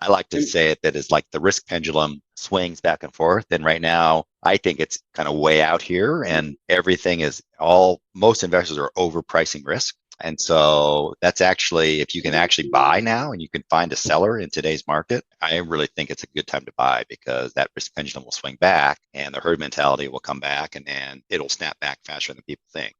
I like to say it that is like the risk pendulum swings back and forth. And right now, I think it's kind of way out here, and everything is most investors are overpricing risk. And so that's actually, if you can actually buy now and you can find a seller in today's market, I really think it's a good time to buy, because that risk pendulum will swing back and the herd mentality will come back, and it'll snap back faster than people think.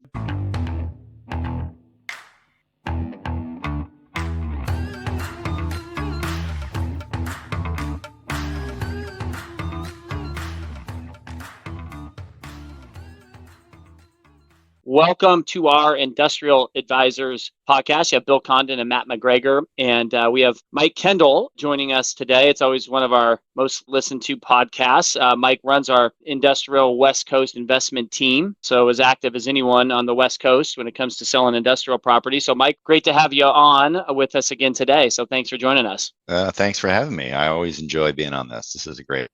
Welcome to our Industrial Advisors podcast. You have Bill Condon and Matt McGregor, and we have Mike Kendall joining us today. It's always one of our most listened to podcasts. Mike runs our industrial West Coast investment team, so as active as anyone on the West Coast when it comes to selling industrial property. So Mike, great to have you on with us again today. So thanks for joining us. Thanks for having me. I always enjoy being on this. This is a great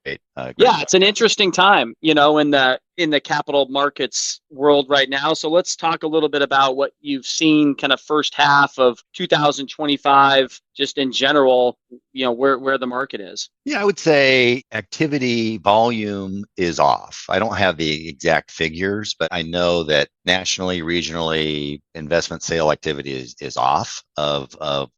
yeah, it's an interesting time, in the capital markets world right now. So let's talk a little bit about what you've seen kind of first half of 2025, just in general, where the market is. Yeah, I would say activity volume is off. I don't have the exact figures, but I know that nationally, regionally, investment sale activity is off of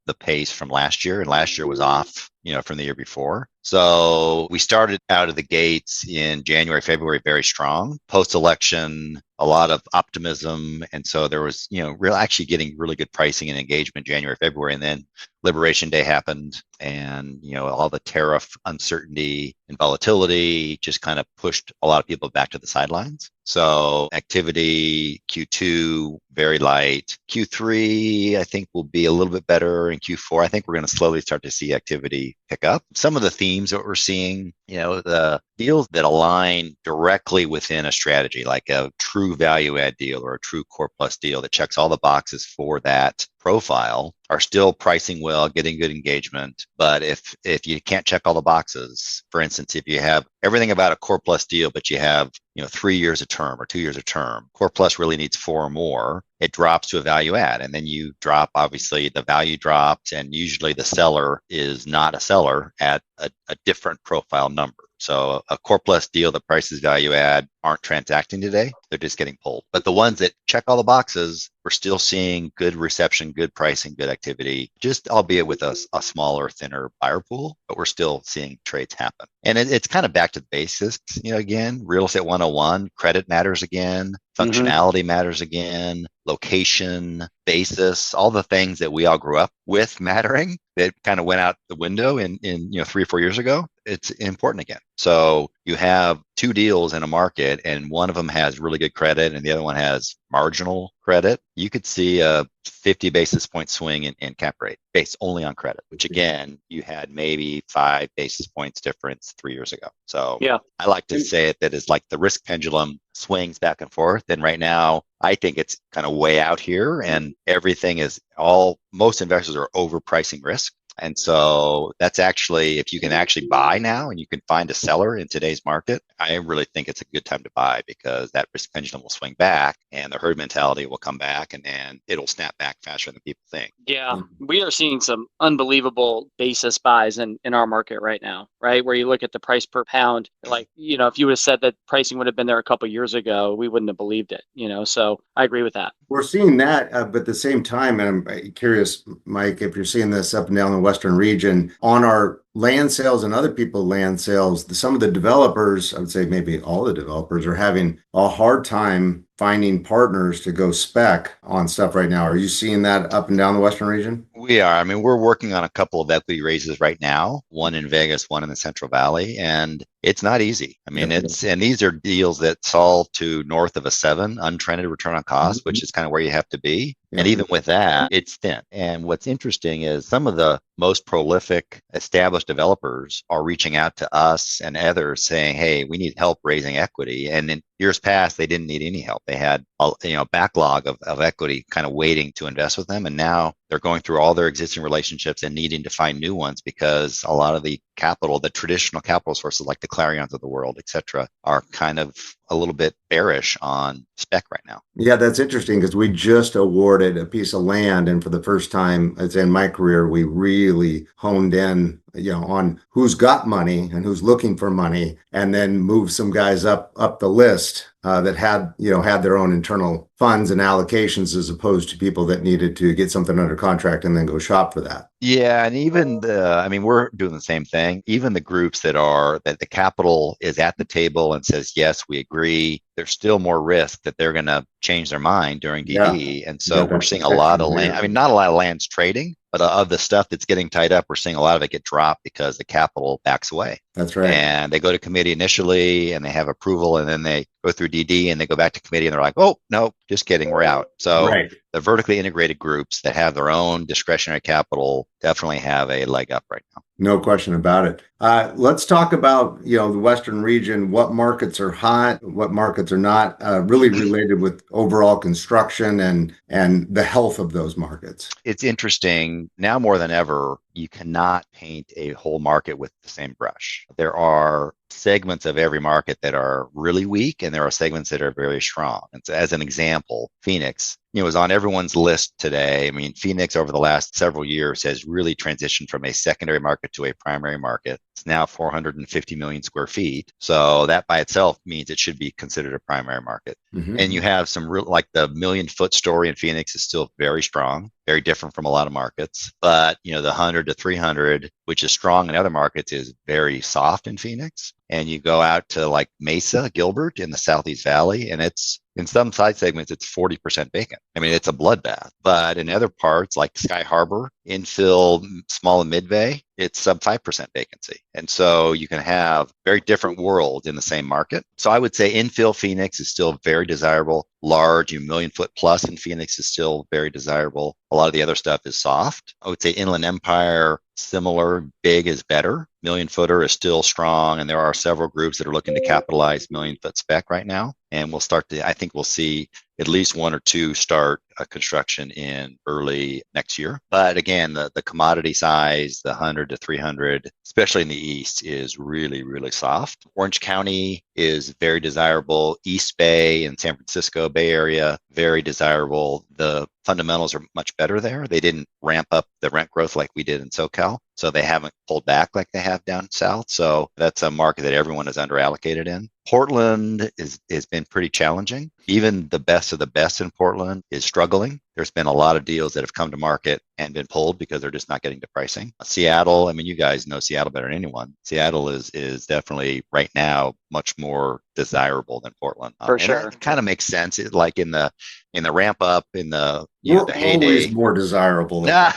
the pace from last year. And last year was off, from the year before. So we started out of the gates in January, February, very strong. Post-election, a lot of optimism. And so there was, actually getting really good pricing and engagement January, February. And then Liberation Day happened, and, all the tariff uncertainty and volatility just kind of pushed a lot of people back to the sidelines. So activity Q2, very light. Q3, I think, will be a little bit better. In Q4, I think we're going to slowly start to see activity pick up. Some of the themes that we're seeing, the deals that align directly within a strategy, like a true value add deal or a true core plus deal that checks all the boxes for that profile, are still pricing well, getting good engagement. But if you can't check all the boxes, for instance, if you have everything about a core plus deal, but you have 3 years of term or 2 years of term, core plus really needs 4 or more, it drops to a value add. And then you drop, obviously the value drops, and usually the seller is not a seller at a different profile number. So a core plus deal that prices value add aren't transacting today. They're just getting pulled. But the ones that check all the boxes, we're still seeing good reception, good pricing, good activity, just albeit with a smaller, thinner buyer pool, but we're still seeing trades happen. And it's kind of back to the basics, again, real estate 101, credit matters again, functionality matters again, location, basis, all the things that we all grew up with mattering that kind of went out the window in 3 or 4 years ago. It's important again. So you have 2 deals in a market, and one of them has really good credit and the other one has marginal credit. You could see a 50 basis point swing in cap rate based only on credit, which again, you had maybe 5 basis points difference 3 years ago. So yeah, I like to say it that is like the risk pendulum swings back and forth. And right now, I think it's kind of way out here, and everything is most investors are overpricing risk. And so that's actually, if you can actually buy now and you can find a seller in today's market, I really think it's a good time to buy, because that risk pendulum will swing back and the herd mentality will come back, and it'll snap back faster than people think. Yeah, we are seeing some unbelievable basis buys in our market right now, right? Where you look at the price per pound, like, if you would have said that pricing would have been there a couple of years ago, we wouldn't have believed it, so I agree with that. We're seeing that, but at the same time, and I'm curious, Mike, if you're seeing this up and down the Western region, on our land sales and other people's land sales, some of the developers, I would say maybe all the developers, are having a hard time finding partners to go spec on stuff right now. Are you seeing that up and down the Western region? We are. I mean, we're working on a couple of equity raises right now, one in Vegas, one in the Central Valley, and it's not easy. I mean, and these are deals that solve to north of a 7 untrended return on cost, which is kind of where you have to be. And even with that, it's thin. And what's interesting is some of the most prolific established developers are reaching out to us and others saying, hey, we need help raising equity. And in years past, they didn't need any help. They had a backlog of equity kind of waiting to invest with them. And now they're going through all their existing relationships and needing to find new ones, because a lot of the capital, the traditional capital sources like the Clarions of the world, et cetera, are kind of a little bit bearish on spec right now. Yeah, that's interesting because we just awarded a piece of land, and for the first time, as in my career, we really honed in, on who's got money and who's looking for money, and then moved some guys up the list that had their own internal funds and allocations, as opposed to people that needed to get something under contract and then go shop for that. Yeah, and even we're doing the same thing. Even the groups that the capital is at the table and says, yes, we agree, there's still more risk that they're going to change their mind during DD. And so we're seeing a lot of land. I mean, not a lot of land's trading, but of the stuff that's getting tied up, we're seeing a lot of it get dropped because the capital backs away. That's right. And they go to committee initially and they have approval, and then they go through DD and they go back to committee and they're like, oh, no, just kidding, we're out. So the vertically integrated groups that have their own discretionary capital definitely have a leg up right now. No question about it. Let's talk about, the Western region, what markets are hot, what markets are not, really related with overall construction and the health of those markets. It's interesting now more than ever, you cannot paint a whole market with the same brush. There are segments of every market that are really weak, and there are segments that are very strong. And so as an example, Phoenix, is on everyone's list today. I mean, Phoenix over the last several years has really transitioned from a secondary market to a primary market. It's now 450 million square feet. So that by itself means it should be considered a primary market. Mm-hmm. And you have some real, like the million-foot story in Phoenix is still very strong, very different from a lot of markets. But, the 100 to 300, which is strong in other markets, is very soft in Phoenix. And you go out to like Mesa, Gilbert in the Southeast Valley, and it's in some side segments, it's 40% vacant. I mean, it's a bloodbath. But in other parts like Sky Harbor, infill, small and mid-bay, it's sub 5% vacancy. And so you can have very different worlds in the same market. So I would say infill Phoenix is still very desirable. Large, million-foot plus in Phoenix is still very desirable. A lot of the other stuff is soft. I would say Inland Empire, similar, big is better. Million-footer is still strong, and there are several groups that are looking to capitalize million-foot spec right now. And I think we'll see at least one or two start construction in early next year. But again, the commodity size, the 100 to 300, especially in the East, is really, really soft. Orange County is very desirable. East Bay and San Francisco Bay Area, very desirable. The fundamentals are much better there. They didn't ramp up the rent growth like we did in SoCal. So they haven't pulled back like they have down south. So that's a market that everyone is underallocated in. Portland has been pretty challenging. Even the best of the best in Portland is struggling. There's been a lot of deals that have come to market and been pulled because they're just not getting to pricing. Seattle, I mean, you guys know Seattle better than anyone. Seattle is definitely right now much more desirable than Portland. For sure. It kind of makes sense. Like in the ramp up, in the the heyday. Always more desirable. Yeah.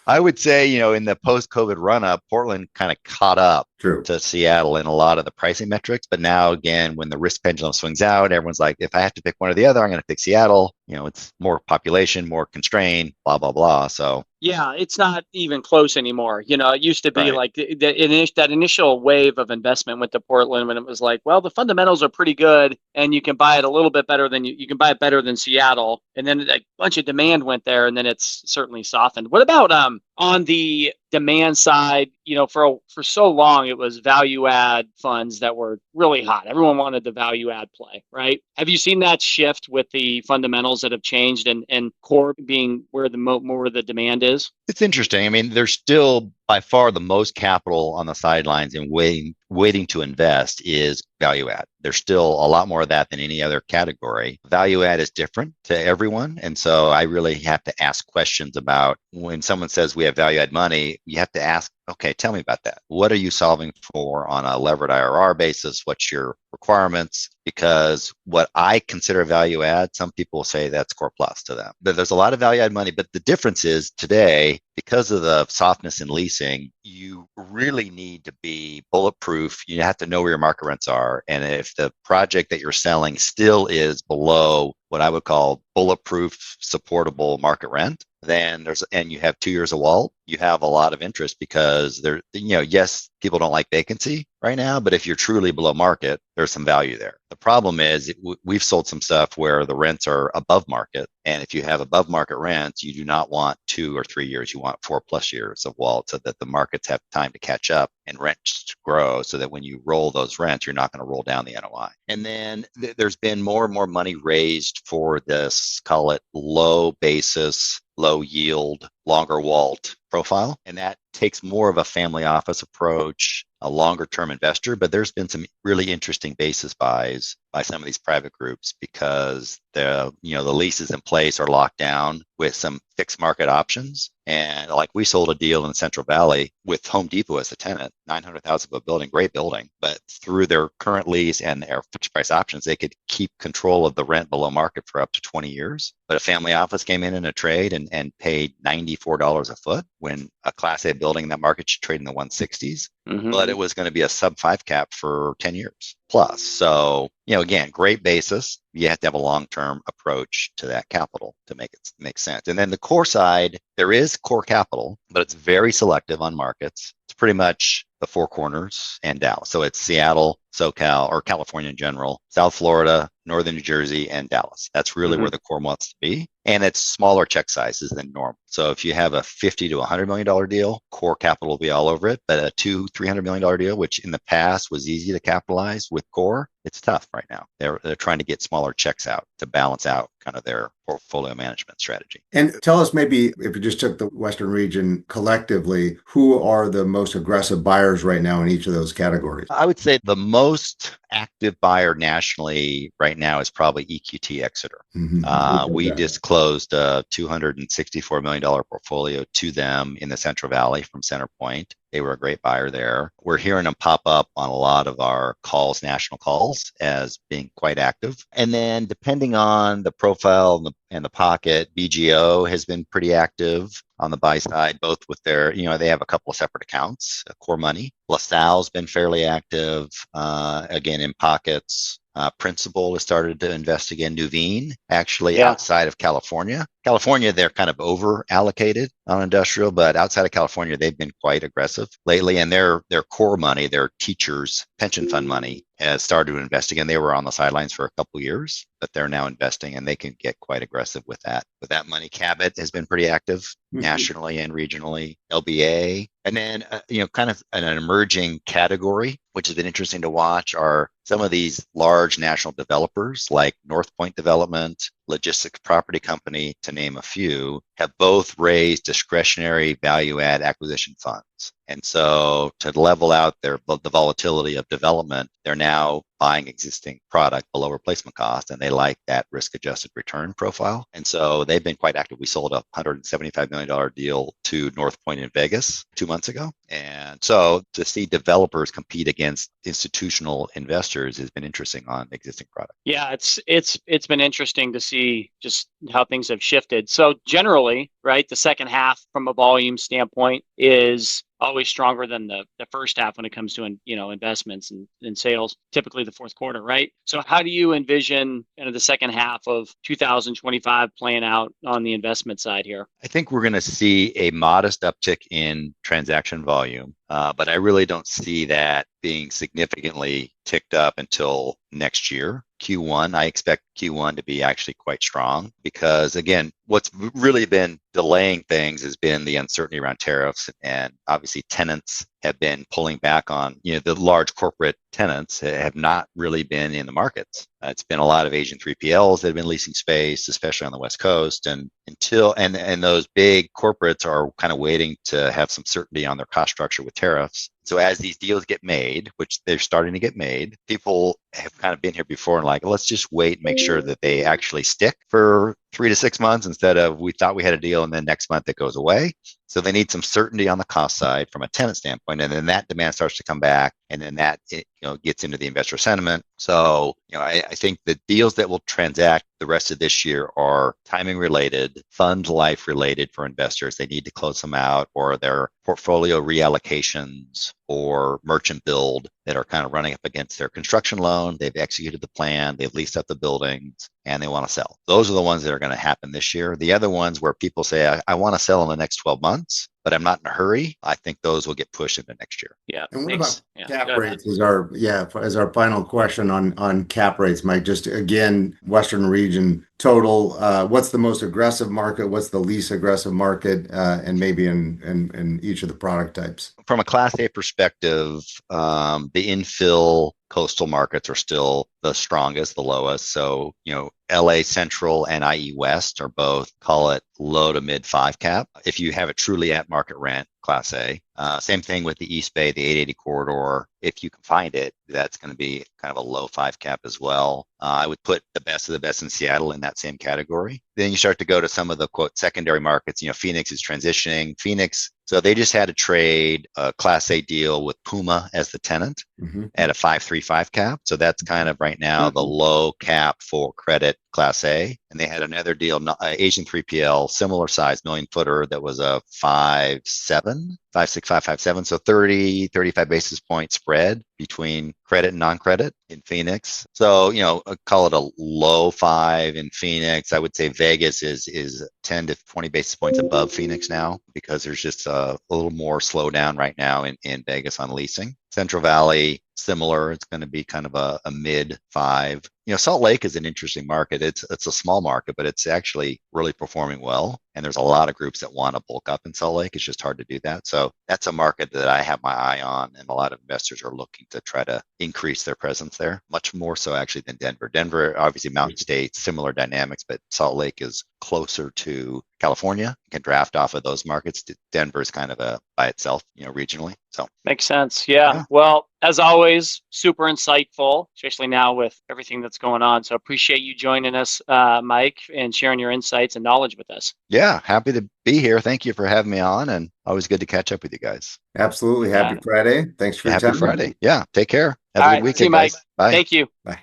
I would say, in the post-COVID run-up, Portland kind of caught up to Seattle in a lot of the pricing metrics. But now, again, when the risk pendulum swings out, everyone's like, if I have to pick one or the other, I'm going to pick Seattle. It's more population, more constrained, blah, blah, blah. So yeah, it's not even close anymore. It used to be like that initial wave of investment went to Portland when it was like, well, the fundamentals are pretty good and you can buy it a little bit better than you can buy it better than Seattle. And then a bunch of demand went there, and then it's certainly softened. What about on the demand side? For so long it was value add funds that were really hot. Everyone wanted the value add play, right? Have you seen that shift with the fundamentals that have changed and core being where the more the demand is? It's interesting. I mean, there's still by far the most capital on the sidelines and waiting to invest is value add. There's still a lot more of that than any other category. Value add is different to everyone. And so I really have to ask questions about when someone says we have value add money, you have to ask, okay, tell me about that. What are you solving for on a levered IRR basis? What's your requirements? Because what I consider value add, some people will say that's core plus to them. But there's a lot of value add money. But the difference is today, because of the softness in leasing, you really need to be bulletproof. You have to know where your market rents are. And if the project that you're selling still is below what I would call bulletproof, supportable market rent, then and you have 2 years of WALT, you have a lot of interest because yes, people don't like vacancy right now, but if you're truly below market, there's some value there. The problem is we've sold some stuff where the rents are above market. And if you have above market rents, you do not want 2 or 3 years. You want 4+ years of WALT so that the markets have time to catch up and rents to grow so that when you roll those rents, you're not going to roll down the NOI. And then there's been more and more money raised for this, call it low basis, low yield, longer WALT profile. And that takes more of a family office approach, a longer term investor. But there's been some really interesting basis buys by some of these private groups because the leases in place are locked down with some fixed market options. And like we sold a deal in Central Valley with Home Depot as the tenant, 900,000 of a building, great building, but through their current lease and their fixed price options, they could keep control of the rent below market for up to 20 years. But a family office came in a trade and paid $94 a foot when a Class A building in that market should trade in the 160s. But it was going to be a sub 5 cap for 10 years plus. So, again, great basis. You have to have a long-term approach to that capital to make it make sense. And then the core side, there is core capital, but it's very selective on markets. It's pretty much the Four Corners and Dallas. So it's Seattle, SoCal, or California in general, South Florida, Northern New Jersey, and Dallas. That's really where the core wants to be. And it's smaller check sizes than normal. So if you have a $50 to $100 million deal, core capital will be all over it. But a $200-300 million deal, which in the past was easy to capitalize with core, it's tough right now. They're trying to get smaller checks out to balance out kind of their portfolio management strategy. And tell us maybe, if you just took the Western region collectively, who are the most aggressive buyers right now in each of those categories? I would say the most active buyer nationally right now is probably EQT Exeter. We disclosed a $264 million portfolio to them in the Central Valley from CenterPoint. They were a great buyer there. We're hearing them pop up on a lot of our calls, national calls, as being quite active. And then depending on the profile and the pocket, BGO has been pretty active on the buy side, both with their, they have a couple of separate accounts, core money. LaSalle's been fairly active, again, in pockets. Principal has started to invest again. Nuveen, actually outside of California. California, they're kind of over allocated on industrial, but outside of California, they've been quite aggressive lately. And their core money, their teachers' pension fund money, has started to invest again. They were on the sidelines for a couple of years, but they're now investing and they can get quite aggressive with that. With that money, Cabot has been pretty active nationally and regionally. LBA, and then kind of an emerging category, which has been interesting to watch, are some of these large national developers like North Point Development, Logistics Property Company, to name a few, have both raised discretionary value add acquisition funds. And so to level out the volatility of development, they're now buying existing product below replacement cost, and they like that risk-adjusted return profile. And so they've been quite active. We sold a $175 million deal to North Point in Vegas 2 months ago. And so to see developers compete against institutional investors has been interesting on existing product. Yeah, it's been interesting to see just how things have shifted. So generally, right, the second half from a volume standpoint is always stronger than the first half when it comes to investments and sales, typically the fourth quarter, right? So how do you envision the second half of 2025 playing out on the investment side here? I think we're going to see a modest uptick in transaction volume, but I really don't see that being significantly ticked up until next year. Q1, I expect Q1 to be actually quite strong because, again, what's really been delaying things has been the uncertainty around tariffs, and obviously tenants have been pulling back on, the large corporate tenants have not really been in the markets. It's been a lot of Asian 3PLs that have been leasing space, especially on the West Coast, and those big corporates are kind of waiting to have some certainty on their cost structure with tariffs. So as these deals get made, which they're starting to get made, people have kind of been here before and like, let's just wait and make sure that they actually stick for 3 to 6 months instead of we thought we had a deal and then next month it goes away. So they need some certainty on the cost side from a tenant standpoint, and then that demand starts to come back and then that gets into the investor sentiment. So I think the deals that will transact the rest of this year are timing related, fund life related for investors. They need to close them out, or their portfolio reallocations or merchant build that are kind of running up against their construction loan. They've executed the plan, they've leased up the buildings, and they want to sell. Those are the ones that are going to happen this year. The other ones where people say, I want to sell in the next 12 months, but I'm not in a hurry, I think those will get pushed into next year. Yeah. And what about cap rates as our final question on cap rates, Mike? Just again, Western region total, what's the most aggressive market? What's the least aggressive market? And maybe in each of the product types. From a Class A perspective, the infill coastal markets are still the strongest, the lowest. So, LA Central and IE West are both, call it low to mid 5 cap. If you have it truly at market rent, Class A. Same thing with the East Bay, the 880 corridor. If you can find it, that's going to be kind of a low 5 cap as well. I would put the best of the best in Seattle in that same category. Then you start to go to some of the quote secondary markets. Phoenix is transitioning. So they just had to trade a Class A deal with Puma as the tenant at a 5.35 cap. So that's kind of right now the low cap for credit Class A. And they had another deal, Asian 3PL, similar size, million footer, that was a 5.7, 5.6557. So 35 basis point spread between credit and non-credit in Phoenix. So, call it a low 5 in Phoenix. I would say Vegas is 10 to 20 basis points above Phoenix now, because there's just a little more slowdown right now in Vegas on leasing. Central Valley, similar. It's going to be kind of a mid 5. Salt Lake is an interesting market. It's a small market, but it's actually really performing well. And there's a lot of groups that want to bulk up in Salt Lake. It's just hard to do that. So that's a market that I have my eye on, and a lot of investors are looking to try to increase their presence there, much more so actually than Denver. Denver, obviously Mountain State, similar dynamics, but Salt Lake is closer to California, can draft off of those markets. Denver is kind of by itself, regionally. So makes sense. Yeah. Well, as always, super insightful, especially now with everything that's going on. So appreciate you joining us, Mike, and sharing your insights and knowledge with us. Yeah, happy to be here. Thank you for having me on, and always good to catch up with you guys. Absolutely. Happy Friday. Thanks for your time. Happy Friday. Yeah. Take care. Have a good weekend, see you, Mike. guys. Bye. Thank you. Bye.